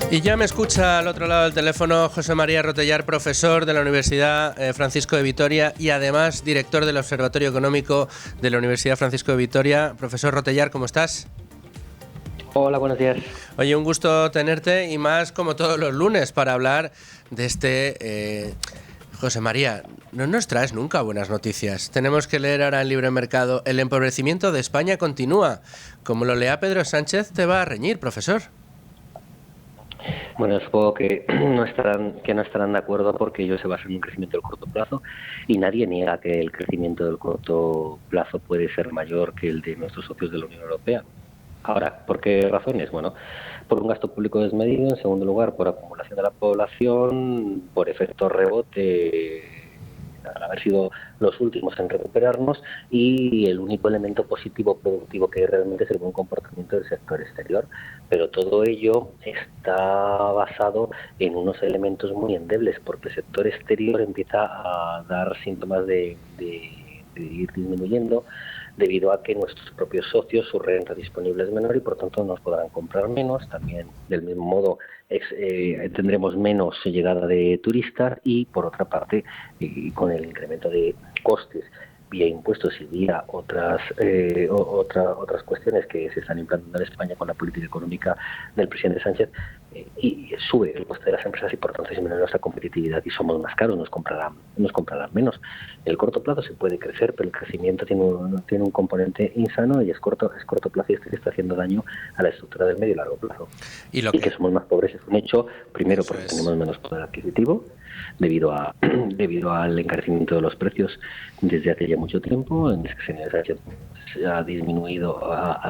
Y ya me escucha al otro lado del teléfono José María Rotellar, profesor de la Universidad Francisco de Vitoria y además director del Observatorio Económico de la Universidad Francisco de Vitoria. Profesor Rotellar, ¿cómo estás? Hola, buenos días. Oye, un gusto tenerte y más como todos los lunes para hablar de este... José María, no nos traes nunca buenas noticias. Tenemos que leer ahora en Libre Mercado: el empobrecimiento de España continúa. Como lo lea Pedro Sánchez, te va a reñir, profesor. Bueno, supongo que no estarán de acuerdo porque ellos se basan en un crecimiento del corto plazo y nadie niega que el crecimiento del corto plazo puede ser mayor que el de nuestros socios de la Unión Europea. Ahora, ¿por qué razones? Bueno, por un gasto público desmedido, en segundo lugar, por acumulación de la población, por efecto rebote, al haber sido los últimos en recuperarnos, y el único elemento positivo productivo que hay realmente es el buen comportamiento del sector exterior. Pero todo ello está basado en unos elementos muy endebles, porque el sector exterior empieza a dar síntomas de ir disminuyendo, debido a que nuestros propios socios, su renta disponible es menor y por tanto nos podrán comprar menos. También, del mismo modo, tendremos menos llegada de turistas y, por otra parte, con el incremento de costes vía impuestos y vía otras cuestiones que se están implantando en España con la política económica del presidente Sánchez, y sube el coste de las empresas y por tanto disminuye nuestra competitividad y somos más caros, nos comprarán menos. En el corto plazo se puede crecer, pero el crecimiento tiene un componente insano y es corto plazo, y esto está haciendo daño a la estructura del medio y largo plazo. Y que somos más pobres es un hecho, primero porque tenemos menos poder adquisitivo debido al encarecimiento de los precios desde hace ya mucho tiempo. En el señor Sánchez se ha disminuido,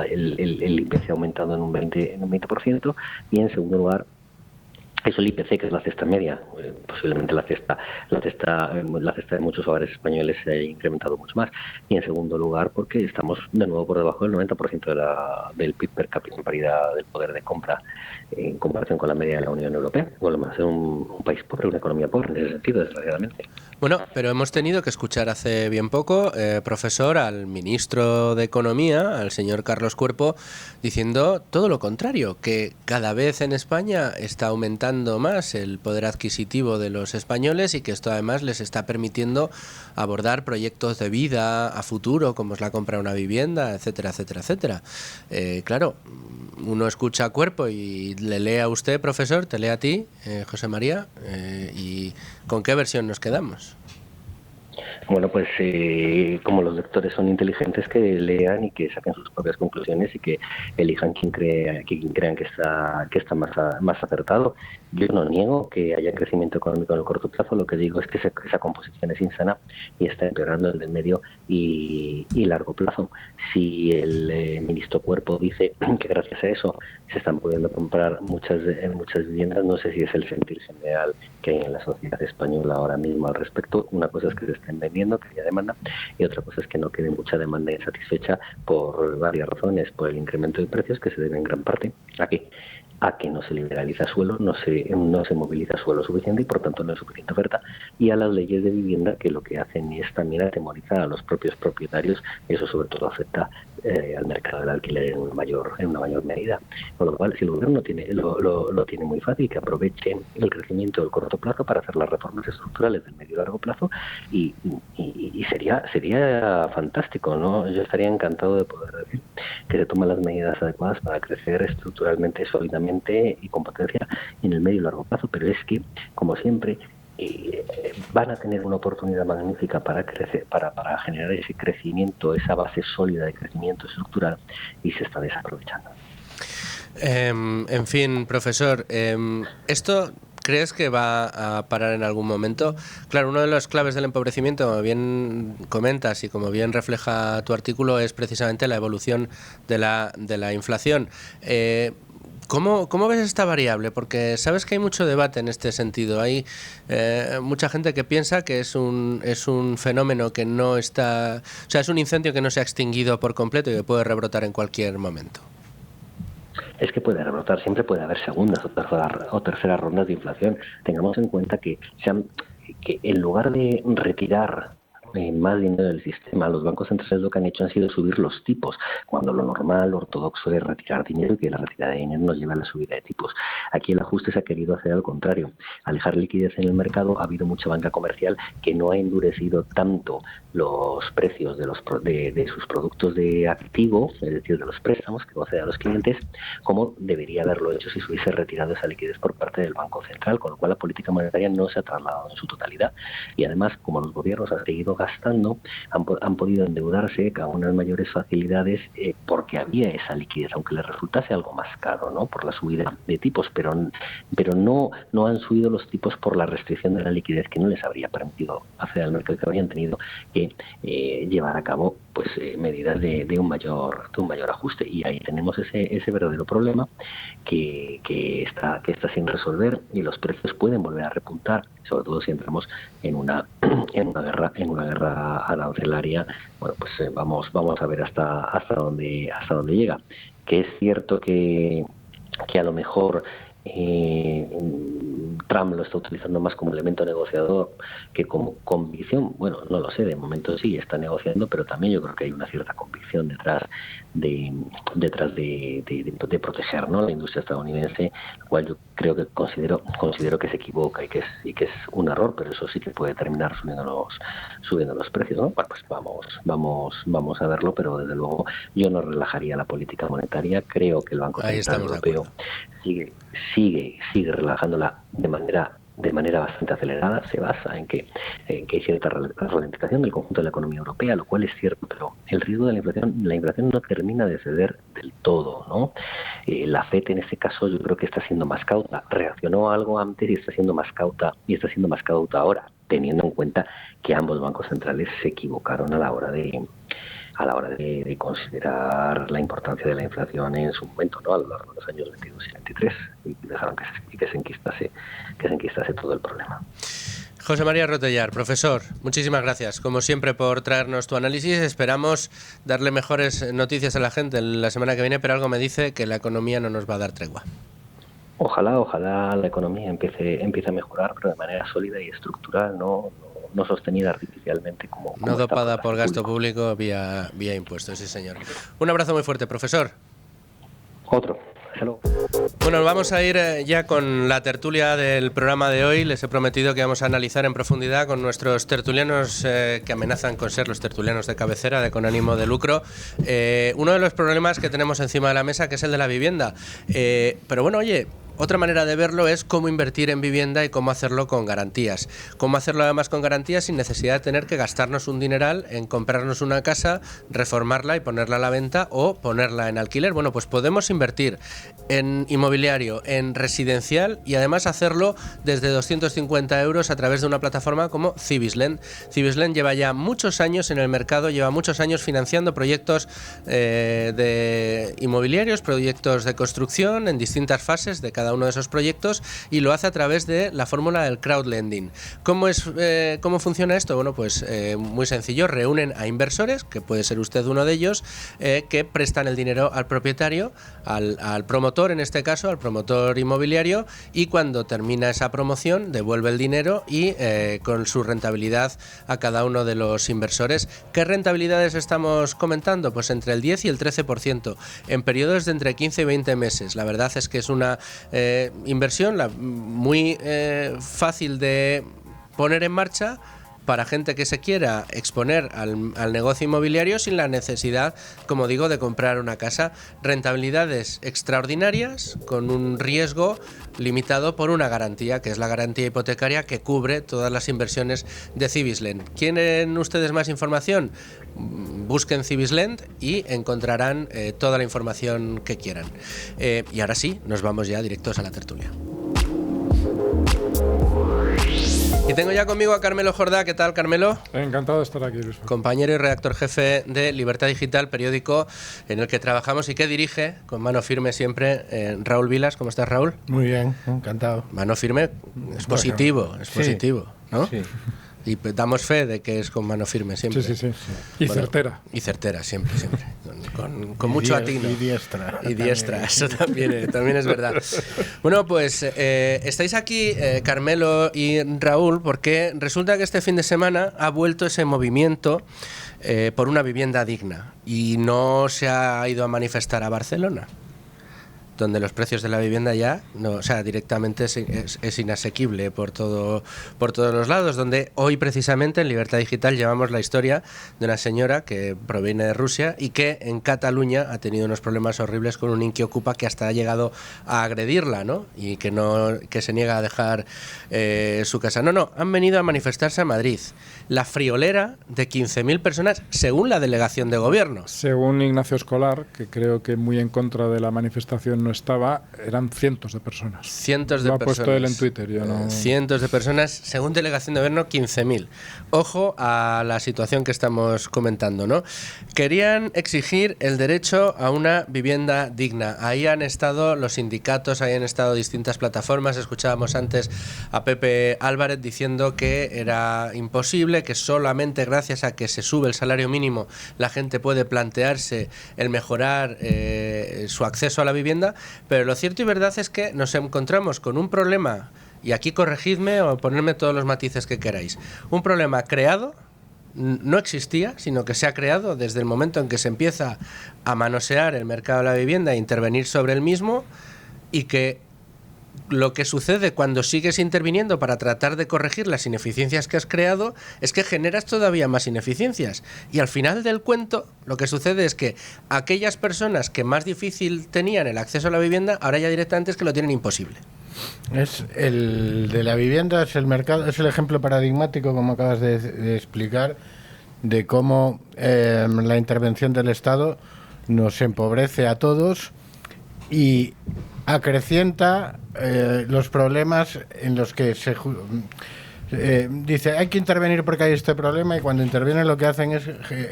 el IPC ha aumentado en un 20%, y en segundo lugar, eso el IPC, que es la cesta media, posiblemente la cesta de muchos hogares españoles se haya incrementado mucho más. Y en segundo lugar, porque estamos de nuevo por debajo del 90% del PIB per cápita en paridad del poder de compra en comparación con la media de la Unión Europea. Volvemos a ser un país pobre, una economía pobre en ese sentido, desgraciadamente. Bueno, pero hemos tenido que escuchar hace bien poco, profesor, al ministro de Economía, al señor Carlos Cuerpo, diciendo todo lo contrario, que cada vez en España está aumentando más el poder adquisitivo de los españoles y que esto además les está permitiendo abordar proyectos de vida a futuro, como es la compra de una vivienda, etcétera, etcétera, etcétera. Claro, uno escucha a Cuerpo y le lee a usted, profesor, te lee a ti, José María, y ¿con qué versión nos quedamos? Bueno, pues como los lectores son inteligentes, que lean y que saquen sus propias conclusiones y que elijan quien crean que está más acertado. Yo no niego que haya crecimiento económico en el corto plazo, lo que digo es que esa composición es insana y está empeorando el del medio y largo plazo. Si el ministro Cuerpo dice que gracias a eso se están pudiendo comprar muchas viviendas, no sé si es el sentir general que hay en la sociedad española ahora mismo al respecto. Una cosa es que se estén vendiendo, que haya demanda, y otra cosa es que no quede mucha demanda insatisfecha por varias razones: por el incremento de precios, que se debe en gran parte a que no se liberaliza suelo, no se moviliza suelo suficiente y por tanto no hay suficiente oferta, y a las leyes de vivienda, que lo que hacen es también atemorizar a los propios propietarios, y eso sobre todo afecta al mercado del alquiler en una mayor medida. Con lo cual, si el gobierno lo tiene muy fácil, que aproveche el crecimiento del corto plazo para hacer las reformas estructurales del medio y largo plazo, y sería fantástico, ¿no? Yo estaría encantado de poder decir que se toman las medidas adecuadas para crecer estructuralmente, sólidamente y con potencia en el medio y largo plazo, pero es que, como siempre, van a tener una oportunidad magnífica para crecer, para generar ese crecimiento, esa base sólida de crecimiento estructural, y se está desaprovechando. En fin, profesor, esto ¿crees que va a parar en algún momento? Claro, una de las claves del empobrecimiento, como bien comentas y como bien refleja tu artículo, es precisamente la evolución de la inflación. ¿Cómo ves esta variable? Porque sabes que hay mucho debate en este sentido. Hay mucha gente que piensa que es un fenómeno que no está... O sea, es un incendio que no se ha extinguido por completo y que puede rebrotar en cualquier momento. Es que puede rebrotar, siempre puede haber segundas o terceras rondas de inflación. Tengamos en cuenta que en lugar de retirar más dinero del sistema. Los bancos centrales lo que han hecho han sido subir los tipos, cuando lo normal, ortodoxo, es retirar dinero y que la retirada de dinero nos lleva a la subida de tipos. Aquí el ajuste se ha querido hacer al contrario, alejar liquidez en el mercado. Ha habido mucha banca comercial que no ha endurecido tanto los precios de sus productos de activo, es decir, de los préstamos que concede a los clientes, como debería haberlo hecho si se hubiese retirado esa liquidez por parte del Banco Central, con lo cual la política monetaria no se ha trasladado en su totalidad. Y además, como los gobiernos han seguido gastando, han podido endeudarse con unas mayores facilidades porque había esa liquidez, aunque les resultase algo más caro, ¿no?, por la subida de tipos, pero no han subido los tipos por la restricción de la liquidez que no les habría permitido hacer al mercado, que habrían tenido que llevar a cabo pues medidas de un mayor ajuste. Y ahí tenemos ese verdadero problema que está sin resolver, y los precios pueden volver a repuntar, sobre todo si entramos en una guerra arancelaria. Bueno, pues vamos a ver hasta dónde llega. Que es cierto que a lo mejor Trump lo está utilizando más como elemento negociador que como convicción. Bueno, no lo sé, de momento sí está negociando, pero también yo creo que hay una cierta convicción detrás de proteger, ¿no?, la industria estadounidense, lo cual yo creo que considero que se equivoca y que es un error, pero eso sí que puede terminar subiendo los precios, ¿no? Bueno, pues vamos a verlo, pero desde luego yo no relajaría la política monetaria. Creo que el Banco Central Europeo sigue relajándola de manera bastante acelerada. Se basa en que hay cierta ralentización del conjunto de la economía europea, lo cual es cierto, pero el riesgo de la inflación no termina de ceder del todo, ¿no? La FED en este caso yo creo que está siendo más cauta. Reaccionó algo antes y está siendo más cauta ahora, teniendo en cuenta que ambos bancos centrales se equivocaron a la hora de considerar la importancia de la inflación en su momento, ¿no?, a lo largo de los años 22 y 23, y dejaron que se enquistase todo el problema. José María Rotellar, profesor, muchísimas gracias, como siempre, por traernos tu análisis. Esperamos darle mejores noticias a la gente la semana que viene, pero algo me dice que la economía no nos va a dar tregua. Ojalá la economía empiece a mejorar, pero de manera sólida y estructural, no sostenida artificialmente como no dopada por gasto público vía impuestos, sí señor. Un abrazo muy fuerte, profesor. Otro. Hello. Bueno, vamos a ir ya con la tertulia del programa de hoy. Les he prometido que vamos a analizar en profundidad con nuestros tertulianos que amenazan con ser los tertulianos de cabecera, de con ánimo de lucro, uno de los problemas que tenemos encima de la mesa, que es el de la vivienda. Pero bueno, oye, otra manera de verlo es cómo invertir en vivienda y cómo hacerlo con garantías. Cómo hacerlo además con garantías sin necesidad de tener que gastarnos un dineral en comprarnos una casa, reformarla y ponerla a la venta o ponerla en alquiler. Bueno, pues podemos invertir en inmobiliario, en residencial, y además hacerlo desde 250 euros a través de una plataforma como Civislend. Civislend lleva ya muchos años en el mercado, lleva muchos años financiando proyectos de inmobiliarios, proyectos de construcción en distintas fases de cada uno de esos proyectos, y lo hace a través de la fórmula del crowdlending. ¿Cómo funciona esto? Bueno, pues muy sencillo. Reúnen a inversores, que puede ser usted uno de ellos, que prestan el dinero al propietario, al promotor, en este caso, al promotor inmobiliario, y cuando termina esa promoción devuelve el dinero y con su rentabilidad a cada uno de los inversores. ¿Qué rentabilidades estamos comentando? Pues entre el 10 y el 13%, en periodos de entre 15 y 20 meses. La verdad es que es una inversión muy fácil de poner en marcha para gente que se quiera exponer al negocio inmobiliario sin la necesidad, como digo, de comprar una casa. Rentabilidades extraordinarias con un riesgo limitado por una garantía, que es la garantía hipotecaria que cubre todas las inversiones de Civislend. ¿Quieren ustedes más información? Busquen Civislend y encontrarán toda la información que quieran. Y ahora sí, nos vamos ya directos a la tertulia. Y tengo ya conmigo a Carmelo Jordá. ¿Qué tal, Carmelo? Encantado de estar aquí, Luis. Compañero y redactor jefe de Libertad Digital, periódico en el que trabajamos y que dirige con mano firme siempre Raúl Vilas. ¿Cómo estás, Raúl? Muy bien, encantado. Mano firme es positivo, bueno, es positivo, ¿no? Sí. Y damos fe de que es con mano firme siempre. Sí. Y bueno, certera. Y certera, siempre. con mucho atino. Y diestra. Y diestra, eso también es verdad. Bueno, pues estáis aquí, Carmelo y Raúl, porque resulta que este fin de semana ha vuelto ese movimiento por una vivienda digna y no se ha ido a manifestar a Barcelona, donde los precios de la vivienda ya, no, o sea, directamente es inasequible por todos los lados, donde hoy precisamente en Libertad Digital llevamos la historia de una señora que proviene de Rusia y que en Cataluña ha tenido unos problemas horribles con un inquiocupa que hasta ha llegado a agredirla, ¿no? Y que se niega a dejar su casa. No, han venido a manifestarse a Madrid. La friolera de 15.000 personas, según la delegación de gobierno. Según Ignacio Escolar, que creo que muy en contra de la manifestación no estaba, eran cientos de personas. Cientos de personas. Lo ha puesto él en Twitter. Yo no... Cientos de personas, según delegación de gobierno, 15.000. Ojo a la situación que estamos comentando, ¿no? Querían exigir el derecho a una vivienda digna. Ahí han estado los sindicatos, ahí han estado distintas plataformas. Escuchábamos antes a Pepe Álvarez diciendo que era imposible, que solamente gracias a que se sube el salario mínimo la gente puede plantearse el mejorar su acceso a la vivienda, pero lo cierto y verdad es que nos encontramos con un problema, y aquí corregidme o ponerme todos los matices que queráis, un problema creado, no existía, sino que se ha creado desde el momento en que se empieza a manosear el mercado de la vivienda e intervenir sobre el mismo, y que lo que sucede cuando sigues interviniendo para tratar de corregir las ineficiencias que has creado es que generas todavía más ineficiencias. Y al final del cuento, lo que sucede es que aquellas personas que más difícil tenían el acceso a la vivienda, ahora ya directamente es que lo tienen imposible. Es el de la vivienda, es el mercado, es el ejemplo paradigmático, como acabas de explicar, de cómo la intervención del Estado nos empobrece a todos y acrecienta los problemas en los que se dice hay que intervenir porque hay este problema, y cuando intervienen lo que hacen es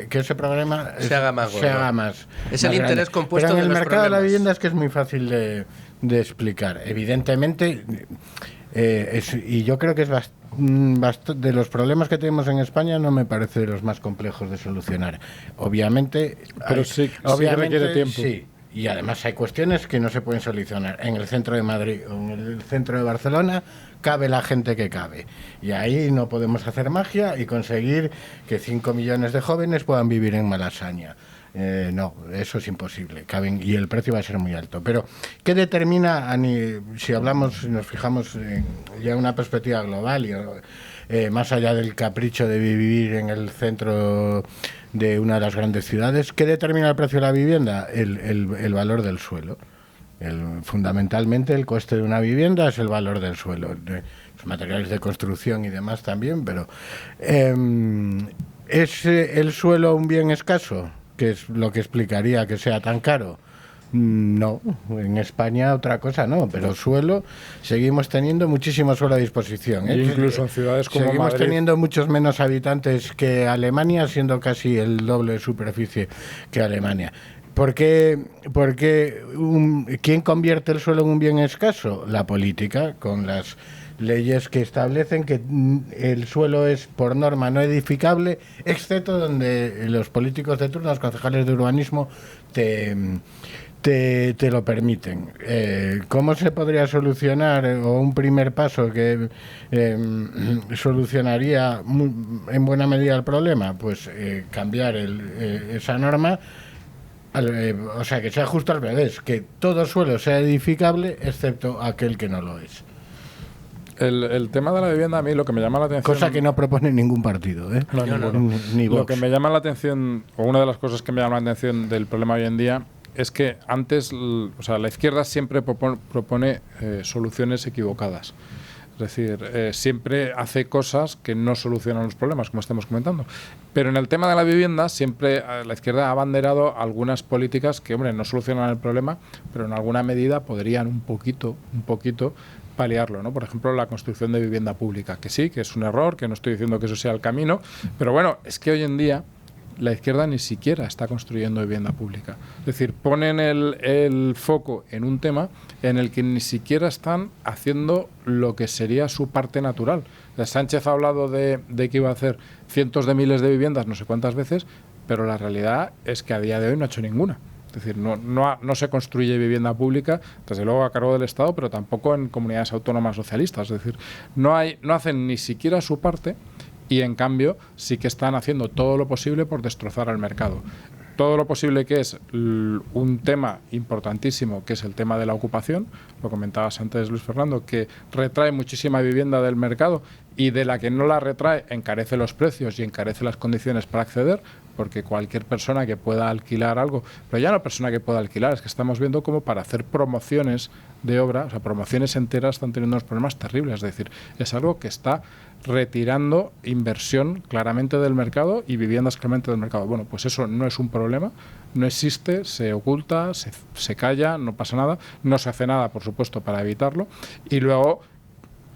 que ese problema se haga más. Es el grande. interés compuesto. Pero en de el los mercado problemas. de la vivienda es que es muy fácil de explicar. Evidentemente, y yo creo que es de los problemas que tenemos en España no me parece de los más complejos de solucionar. Obviamente, pero sí requiere tiempo. Sí. Y además hay cuestiones que no se pueden solucionar. En el centro de Madrid o en el centro de Barcelona cabe la gente que cabe. Y ahí no podemos hacer magia y conseguir que 5 millones de jóvenes puedan vivir en Malasaña. No, eso es imposible. Caben, y el precio va a ser muy alto. Pero, ¿qué determina, si nos fijamos en ya una perspectiva global y más allá del capricho de vivir en el centro de una de las grandes ciudades, ¿qué determina el precio de la vivienda? El valor del suelo. Fundamentalmente el coste de una vivienda es el valor del suelo. Los materiales de construcción y demás también, pero ¿es el suelo un bien escaso? Que es lo que explicaría que sea tan caro. No, en España otra cosa no, pero suelo seguimos teniendo muchísimo suelo a disposición. Incluso en ciudades como seguimos Madrid, teniendo muchos menos habitantes que Alemania, siendo casi el doble de superficie que Alemania. ¿Por qué quién convierte el suelo en un bien escaso? La política, con las leyes que establecen que el suelo es por norma no edificable, excepto donde los políticos de turno, los concejales de urbanismo, te lo permiten. ¿Cómo se podría solucionar, o un primer paso que solucionaría en buena medida el problema? Pues cambiar esa norma, o sea, que sea justo al revés, que todo suelo sea edificable excepto aquel que no lo es. El tema de la vivienda, a mí lo que me llama la atención... Cosa que no propone ningún partido, ¿eh? No, ni Vox. Lo que me llama la atención, o una de las cosas que me llama la atención del problema hoy en día, es que antes, o sea, la izquierda siempre propone soluciones equivocadas. Es decir, siempre hace cosas que no solucionan los problemas, como estamos comentando. Pero en el tema de la vivienda, siempre la izquierda ha abanderado algunas políticas que, hombre, no solucionan el problema, pero en alguna medida podrían un poquito paliarlo, ¿no? Por ejemplo, la construcción de vivienda pública, que sí, que es un error, que no estoy diciendo que eso sea el camino, pero bueno, es que hoy en día la izquierda ni siquiera está construyendo vivienda pública. Es decir, ponen el foco en un tema en el que ni siquiera están haciendo lo que sería su parte natural. Sánchez ha hablado de que iba a hacer cientos de miles de viviendas, no sé cuántas veces, pero la realidad es que a día de hoy no ha hecho ninguna. Es decir, no se construye vivienda pública, desde luego a cargo del Estado, pero tampoco en comunidades autónomas socialistas. Es decir, no hacen ni siquiera su parte y, en cambio, sí que están haciendo todo lo posible por destrozar al mercado. Todo lo posible, que es un tema importantísimo, que es el tema de la ocupación, lo comentabas antes, Luis Fernando, que retrae muchísima vivienda del mercado y de la que no la retrae encarece los precios y encarece las condiciones para acceder, porque cualquier persona que pueda alquilar algo, pero ya no persona que pueda alquilar, es que estamos viendo como para hacer promociones de obra, o sea, promociones enteras, están teniendo unos problemas terribles. Es decir, es algo que está retirando inversión claramente del mercado y viviendas claramente del mercado. Bueno, pues eso no es un problema, no existe, se oculta, se calla, no pasa nada, no se hace nada, por supuesto, para evitarlo, y luego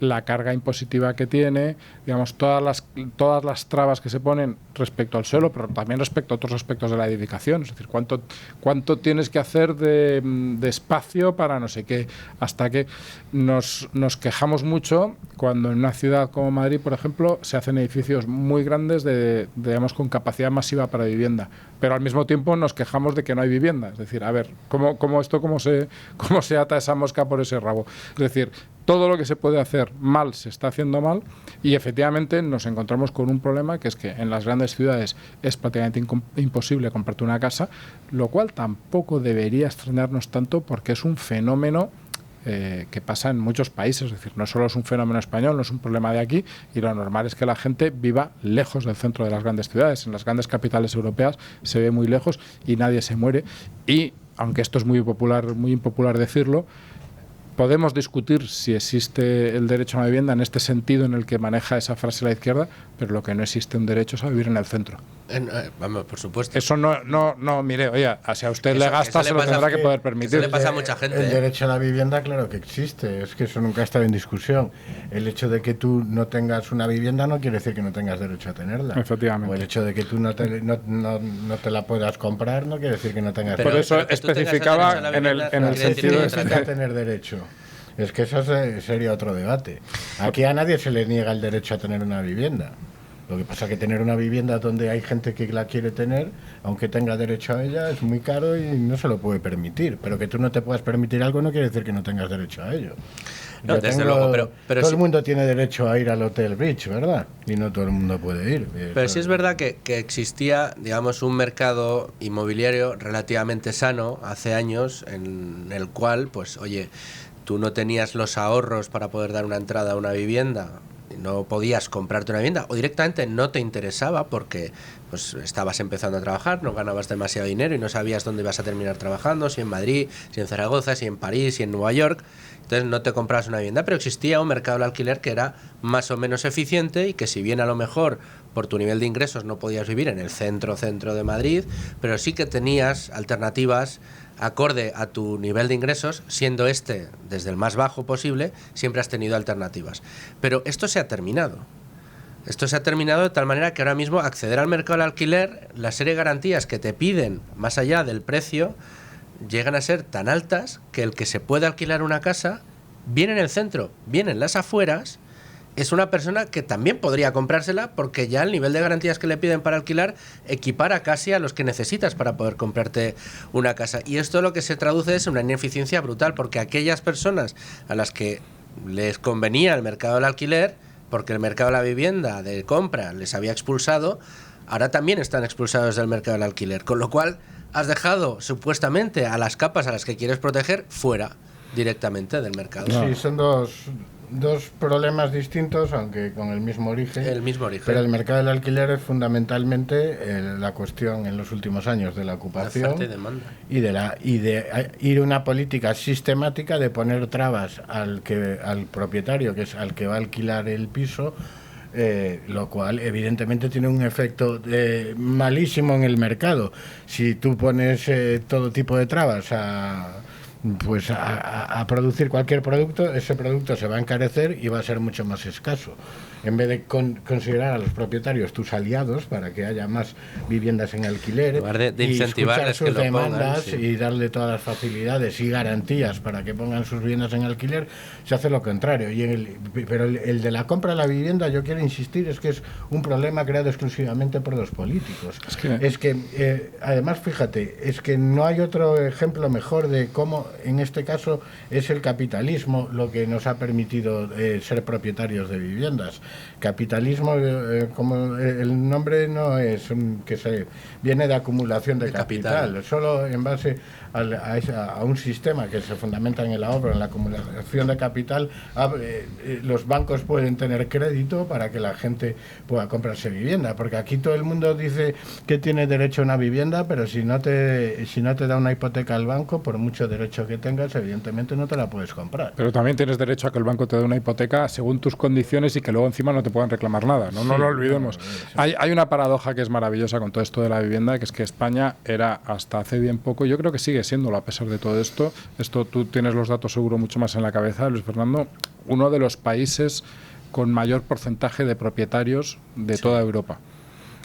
la carga impositiva que tiene, digamos, todas las trabas que se ponen respecto al suelo, pero también respecto a otros aspectos de la edificación. Es decir, cuánto tienes que hacer de espacio para no sé qué, hasta que nos quejamos mucho cuando en una ciudad como Madrid, por ejemplo, se hacen edificios muy grandes digamos, con capacidad masiva para vivienda, pero al mismo tiempo nos quejamos de que no hay vivienda. Es decir, a ver, ¿cómo se ata esa mosca por ese rabo? Es decir, todo lo que se puede hacer mal se está haciendo mal, y efectivamente nos encontramos con un problema, que es que en las grandes ciudades es prácticamente imposible comprarte una casa, lo cual tampoco debería extrañarnos tanto, porque es un fenómeno que pasa en muchos países. Es decir, no solo es un fenómeno español, no es un problema de aquí, y lo normal es que la gente viva lejos del centro de las grandes ciudades. En las grandes capitales europeas se ve muy lejos y nadie se muere, y aunque esto es muy impopular decirlo, podemos discutir si existe el derecho a una vivienda en este sentido en el que maneja esa frase la izquierda, pero lo que no existe un derecho es a vivir en el centro. Vamos, por supuesto. Eso no, mire, oye, si a usted le gasta, se lo tendrá que poder permitir. Eso le pasa a mucha gente. El derecho a la vivienda, claro que existe, es que eso nunca ha estado en discusión. El hecho de que tú no tengas una vivienda no quiere decir que no tengas derecho a tenerla. Efectivamente. O el hecho de que tú no te la puedas comprar no quiere decir que no tengas derecho. Por eso especificaba en el sentido de tener derecho. Es que eso sería otro debate. Aquí a nadie se le niega el derecho a tener una vivienda. Lo que pasa es que tener una vivienda donde hay gente que la quiere tener, aunque tenga derecho a ella, es muy caro y no se lo puede permitir. Pero que tú no te puedas permitir algo no quiere decir que no tengas derecho a ello. No, desde luego, pero todo el mundo tiene derecho a ir al Hotel Beach, ¿verdad? Y no todo el mundo puede ir. Pero sí es verdad que existía, digamos, un mercado inmobiliario relativamente sano hace años, en el cual, pues, oye, tú no tenías los ahorros para poder dar una entrada a una vivienda, no podías comprarte una vivienda, o directamente no te interesaba porque pues estabas empezando a trabajar, no ganabas demasiado dinero y no sabías dónde ibas a terminar trabajando, si en Madrid, si en Zaragoza, si en París, si en Nueva York. Entonces no te comprabas una vivienda, pero existía un mercado del alquiler que era más o menos eficiente, y que, si bien a lo mejor por tu nivel de ingresos no podías vivir en el centro de Madrid, pero sí que tenías alternativas acorde a tu nivel de ingresos, siendo desde el más bajo posible, siempre has tenido alternativas. Pero esto se ha terminado. Esto se ha terminado de tal manera que ahora mismo acceder al mercado del alquiler, la serie de garantías que te piden más allá del precio, llegan a ser tan altas que el que se puede alquilar una casa, bien en el centro, bien en las afueras, es una persona que también podría comprársela, porque ya el nivel de garantías que le piden para alquilar equipara casi a los que necesitas para poder comprarte una casa. Y esto lo que se traduce es una ineficiencia brutal, porque aquellas personas a las que les convenía el mercado del alquiler, porque el mercado de la vivienda de compra les había expulsado, ahora también están expulsados del mercado del alquiler, con lo cual has dejado supuestamente a las capas a las que quieres proteger fuera directamente del mercado. Sí, son dos problemas distintos, aunque con el mismo origen. El mismo origen. Pero el mercado del alquiler es fundamentalmente la cuestión en los últimos años de la ocupación, la oferta y demanda, y de ir a una política sistemática de poner trabas al propietario, que es al que va a alquilar el piso. Lo cual evidentemente tiene un efecto malísimo en el mercado. Si tú pones todo tipo de trabas pues a producir cualquier producto, ese producto se va a encarecer y va a ser mucho más escaso. En vez de considerar a los propietarios tus aliados para que haya más viviendas en alquiler, en lugar de y incentivarles escuchar sus que lo pongan, demandas, sí, y darle todas las facilidades y garantías para que pongan sus viviendas en alquiler, se hace lo contrario. Pero el de la compra de la vivienda, yo quiero insistir, es que es un problema creado exclusivamente por los políticos. Es que además, fíjate, es que no hay otro ejemplo mejor de cómo en este caso es el capitalismo lo que nos ha permitido ser propietarios de viviendas. Capitalismo, como el nombre no es viene de acumulación de capital, solo en base a un sistema que se fundamenta en el ahorro, en la acumulación de capital. Los bancos pueden tener crédito para que la gente pueda comprarse vivienda, porque aquí todo el mundo dice que tiene derecho a una vivienda, pero si no te da una hipoteca al banco, por mucho derecho que tengas, evidentemente no te la puedes comprar. Pero también tienes derecho a que el banco te dé una hipoteca según tus condiciones y que luego encima no te puedan reclamar nada, ¿no? Sí, no lo olvidemos. Hay una paradoja que es maravillosa con todo esto de la vivienda, que es que España era hasta hace bien poco, yo creo que sigue siéndolo a pesar de todo esto, tú tienes los datos seguro mucho más en la cabeza, Luis Fernando, uno de los países con mayor porcentaje de propietarios de toda Europa.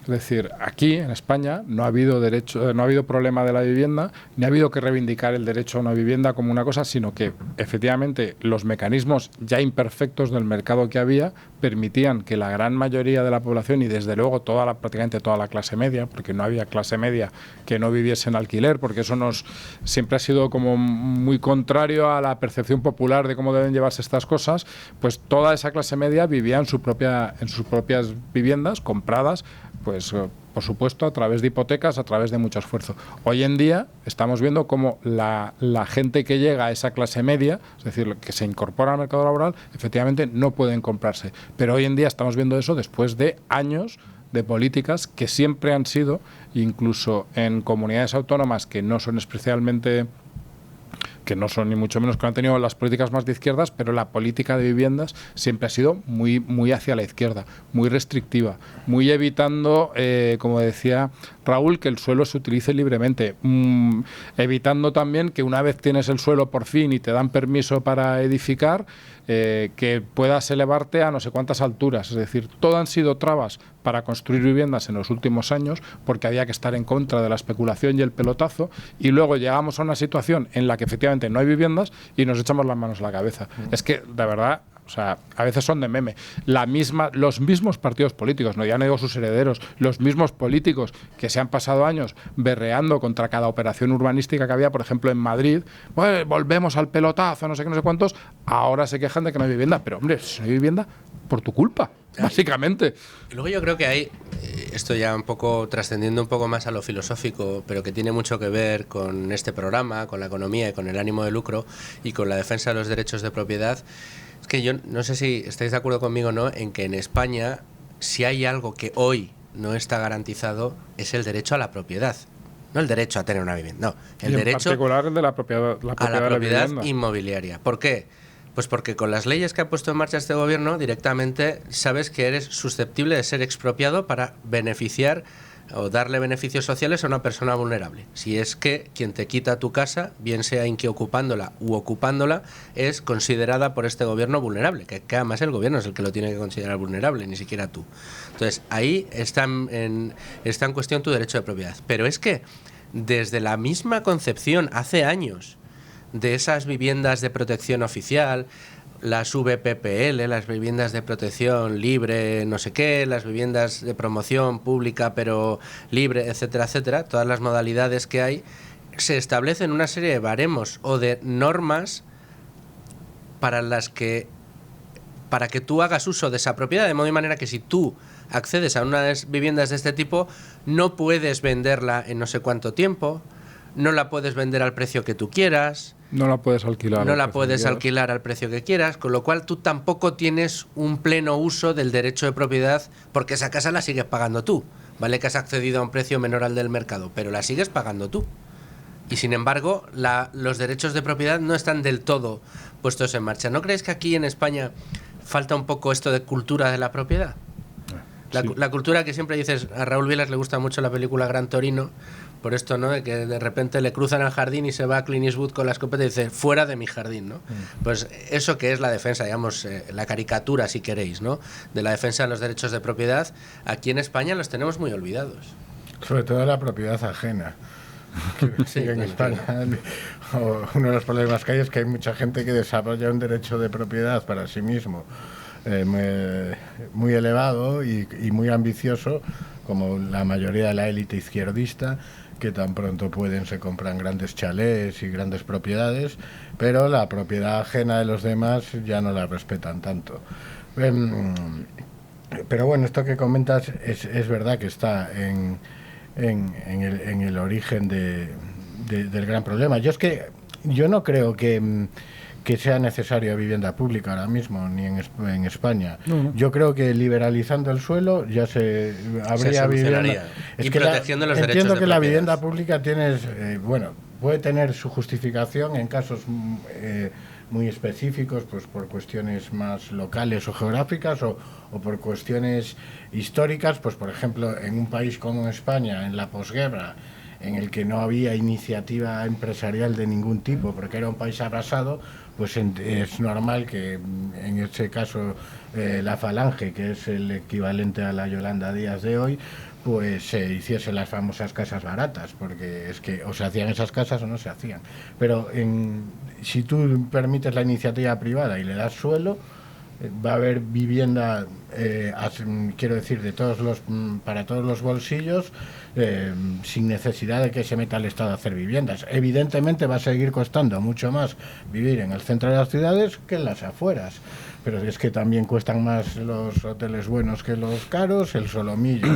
Es decir, aquí en España no ha habido problema de la vivienda, ni ha habido que reivindicar el derecho a una vivienda como una cosa, sino que efectivamente los mecanismos ya imperfectos del mercado que había permitían que la gran mayoría de la población, y desde luego prácticamente toda la clase media, porque no había clase media que no viviese en alquiler, porque eso siempre ha sido como muy contrario a la percepción popular de cómo deben llevarse estas cosas, pues toda esa clase media vivía en sus propias viviendas compradas, pues por supuesto a través de hipotecas, a través de mucho esfuerzo. Hoy en día estamos viendo cómo la gente que llega a esa clase media, es decir, que se incorpora al mercado laboral, efectivamente no pueden comprarse. Pero hoy en día estamos viendo eso después de años de políticas que siempre han sido, incluso en comunidades autónomas que no son ni mucho menos que no han tenido las políticas más de izquierdas, pero la política de viviendas siempre ha sido muy, muy hacia la izquierda, muy restrictiva, muy evitando, como decía Raúl, que el suelo se utilice libremente, evitando también que una vez tienes el suelo por fin y te dan permiso para edificar, que puedas elevarte a no sé cuántas alturas. Es decir, todo han sido trabas para construir viviendas en los últimos años porque había que estar en contra de la especulación y el pelotazo, y luego llegamos a una situación en la que efectivamente no hay viviendas y nos echamos las manos a la cabeza. Es que, de verdad, o sea, a veces son de meme. Los mismos partidos políticos, ya no digo sus herederos, los mismos políticos que se han pasado años berreando contra cada operación urbanística que había, por ejemplo, en Madrid, pues, volvemos al pelotazo, no sé qué, no sé cuántos, ahora se quejan de que no hay vivienda. Pero, hombre, si no hay vivienda, por tu culpa, básicamente. Y luego yo creo que hay, esto ya un poco trascendiendo un poco más a lo filosófico, pero que tiene mucho que ver con este programa, con la economía y con el ánimo de lucro y con la defensa de los derechos de propiedad. Es que yo no sé si estáis de acuerdo conmigo o no en que en España, si hay algo que hoy no está garantizado, es el derecho a la propiedad. No el derecho a tener una vivienda, no. El derecho en particular el de la propiedad a la propiedad de inmobiliaria. ¿Por qué? Pues porque con las leyes que ha puesto en marcha este gobierno, directamente sabes que eres susceptible de ser expropiado para beneficiar o darle beneficios sociales a una persona vulnerable. Si es que quien te quita tu casa, bien sea inquiocupándola u ocupándola, es considerada por este gobierno vulnerable, que además el gobierno es el que lo tiene que considerar vulnerable, ni siquiera tú. Entonces, ahí está en cuestión tu derecho de propiedad. Pero es que desde la misma concepción, hace años, de esas viviendas de protección oficial, las VPPL, las viviendas de protección libre, no sé qué, las viviendas de promoción pública pero libre, etcétera, etcétera, todas las modalidades que hay, se establecen una serie de baremos o de normas para que tú hagas uso de esa propiedad, de modo y manera que si tú accedes a unas viviendas de este tipo, no puedes venderla en no sé cuánto tiempo, no la puedes vender al precio que tú quieras, no la puedes alquilar. No la puedes alquilar al precio que quieras, con lo cual tú tampoco tienes un pleno uso del derecho de propiedad, porque esa casa la sigues pagando tú. Vale que has accedido a un precio menor al del mercado, pero la sigues pagando tú. Y sin embargo, los derechos de propiedad no están del todo puestos en marcha. ¿No crees que aquí en España falta un poco esto de cultura de la propiedad? La cultura que siempre dices, a Raúl Vilas le gusta mucho la película Gran Torino, por esto, ¿no? De que de repente le cruzan al jardín y se va a Clint Eastwood con la escopeta y dice, fuera de mi jardín, ¿no? Pues eso que es la defensa, digamos, la caricatura, si queréis, ¿no? De la defensa de los derechos de propiedad, aquí en España los tenemos muy olvidados. Sobre todo la propiedad ajena. Sí, en España, uno de los problemas que hay es que hay mucha gente que desarrolla un derecho de propiedad para sí mismo muy elevado y muy ambicioso, como la mayoría de la élite izquierdista, que tan pronto pueden se compran grandes chalés y grandes propiedades, pero la propiedad ajena de los demás ya no la respetan tanto. Pero bueno, esto que comentas es verdad que está en el origen del gran problema. Yo no creo que sea necesaria vivienda pública ahora mismo, ni en España. No. Yo creo que liberalizando el suelo ya habría vivienda. Y protegiendo los derechos de entiendo que propiedad. La vivienda pública puede tener su justificación en casos muy específicos, pues por cuestiones más locales o geográficas o por cuestiones históricas, pues por ejemplo en un país como España, en la posguerra, en el que no había iniciativa empresarial de ningún tipo, porque era un país abrasado, pues es normal que en ese caso la Falange, que es el equivalente a la Yolanda Díaz de hoy, pues se hiciesen las famosas casas baratas, porque es que o se hacían esas casas o no se hacían. Pero si tú permites la iniciativa privada y le das suelo, va a haber vivienda, quiero decir, para todos los bolsillos, sin necesidad de que se meta el Estado a hacer viviendas. Evidentemente va a seguir costando mucho más vivir en el centro de las ciudades que en las afueras, pero es que también cuestan más los hoteles buenos que los caros, el solomillo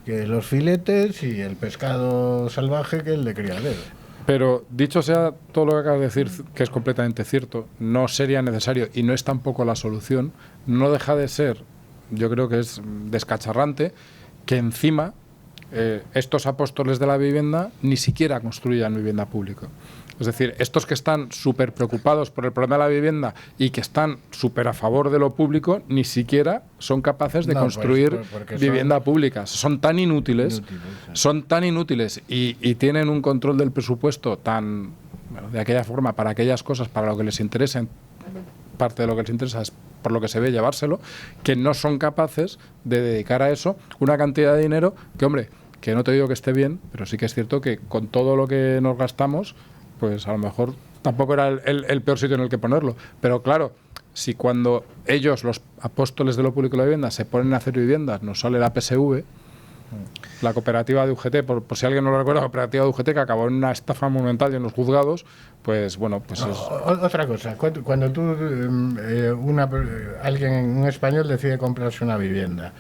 que los filetes y el pescado salvaje que el de criadero. Pero dicho sea todo lo que acabas de decir, que es completamente cierto, no sería necesario y no es tampoco la solución, no deja de ser, yo creo que es descacharrante, que encima estos apóstoles de la vivienda ni siquiera construyan vivienda pública. Es decir, estos que están súper preocupados por el problema de la vivienda y que están súper a favor de lo público, ni siquiera son capaces de construir vivienda pública. Son tan inútiles, y tienen un control del presupuesto de aquella forma, para aquellas cosas, para lo que les interesa, parte de lo que les interesa es por lo que se ve llevárselo, que no son capaces de dedicar a eso una cantidad de dinero que, hombre, que no te digo que esté bien, pero sí que es cierto que con todo lo que nos gastamos, pues a lo mejor tampoco era el peor sitio en el que ponerlo. Pero claro, si cuando ellos, los apóstoles de lo público y la vivienda, se ponen a hacer viviendas, nos sale la PSV, la cooperativa de UGT, por si alguien no lo recuerda, la cooperativa de UGT, que acabó en una estafa monumental y en los juzgados, pues bueno, pues es... Otra cosa, cuando tú, un español decide comprarse una vivienda,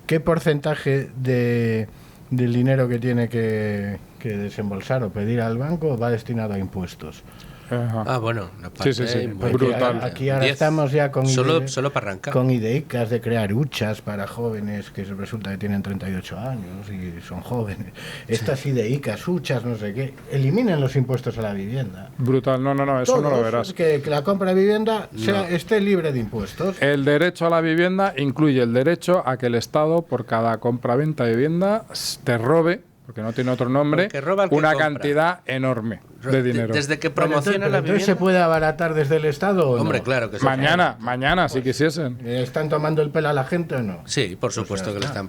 ¿qué porcentaje del dinero que tiene que desembolsar o pedir al banco va destinado a impuestos? Ajá. Bueno, una parte sí, brutal. Aquí ahora 10, estamos ya con solo para arrancar. Con ideicas de crear huchas para jóvenes que resulta que tienen 38 años y son jóvenes. Estas ideicas, huchas, no sé qué, eliminen los impuestos a la vivienda. Brutal, no, eso todos, no lo verás. Que la compra de vivienda esté libre de impuestos. El derecho a la vivienda incluye el derecho a que el Estado, por cada compra-venta de vivienda, te robe, porque no tiene otro nombre, una cantidad enorme de dinero. Desde que promociona la vivienda. ¿Se puede abaratar desde el Estado o no? Hombre, claro que sí. Mañana, si quisiesen. ¿Están tomando el pelo a la gente o no? Sí, por supuesto que lo están.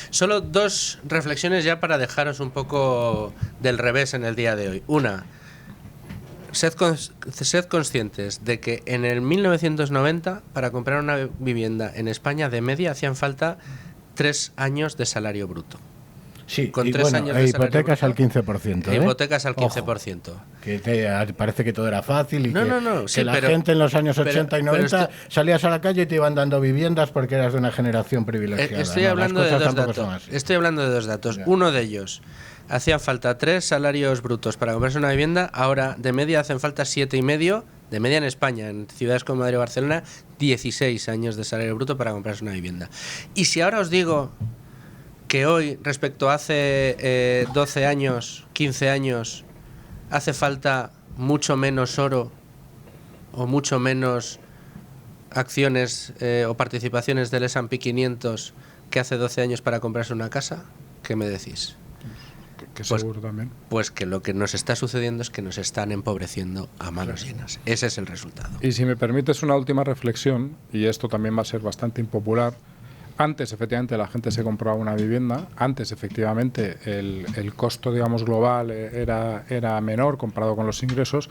Solo dos reflexiones ya para dejaros un poco del revés en el día de hoy. Una, sed conscientes de que en el 1990, para comprar una vivienda en España, de media hacían falta 3 años de salario bruto. Sí, con 3 años de hipotecas al 15%. Hipotecas al 15%. Ojo, que parece que todo era fácil y sí, la gente en los años 80 y 90 salías a la calle y te iban dando viviendas porque eras de una generación privilegiada. Estoy hablando de dos datos. Ya. Uno de ellos, hacían falta 3 salarios brutos para comprarse una vivienda, ahora de media hacen falta 7,5, de media en España, en ciudades como Madrid o Barcelona, 16 años de salario bruto para comprarse una vivienda. Y si ahora os digo que hoy, respecto a hace 12 años, 15 años, hace falta mucho menos oro o mucho menos acciones o participaciones del S&P 500 que hace 12 años para comprarse una casa? ¿Qué me decís? Que seguro también. Pues que lo que nos está sucediendo es que nos están empobreciendo a manos llenas. Ese es el resultado. Y si me permites una última reflexión, y esto también va a ser bastante impopular, antes efectivamente la gente se compraba una vivienda, antes efectivamente el costo, digamos, global era menor comparado con los ingresos,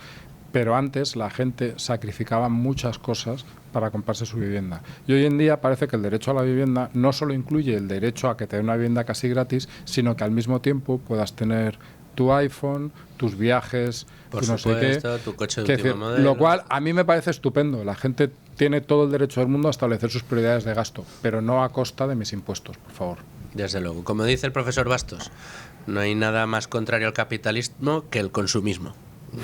pero antes la gente sacrificaba muchas cosas para comprarse su vivienda. Y hoy en día parece que el derecho a la vivienda no solo incluye el derecho a que te den una vivienda casi gratis, sino que al mismo tiempo puedas tener tu iPhone, tus viajes, Por tu supuesto, no sé qué. tu coche de Quiero último decir, modelo. lo cual a mí me parece estupendo. La gente tiene todo el derecho del mundo a establecer sus prioridades de gasto, pero no a costa de mis impuestos, por favor. Desde luego. Como dice el profesor Bastos, no hay nada más contrario al capitalismo que el consumismo.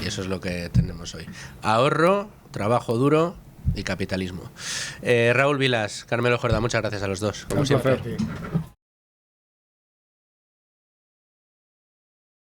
Y eso es lo que tenemos hoy. Ahorro, trabajo duro y capitalismo. Raúl Vilas, Carmelo Jordá, muchas gracias a los dos. Como Un siempre. placer.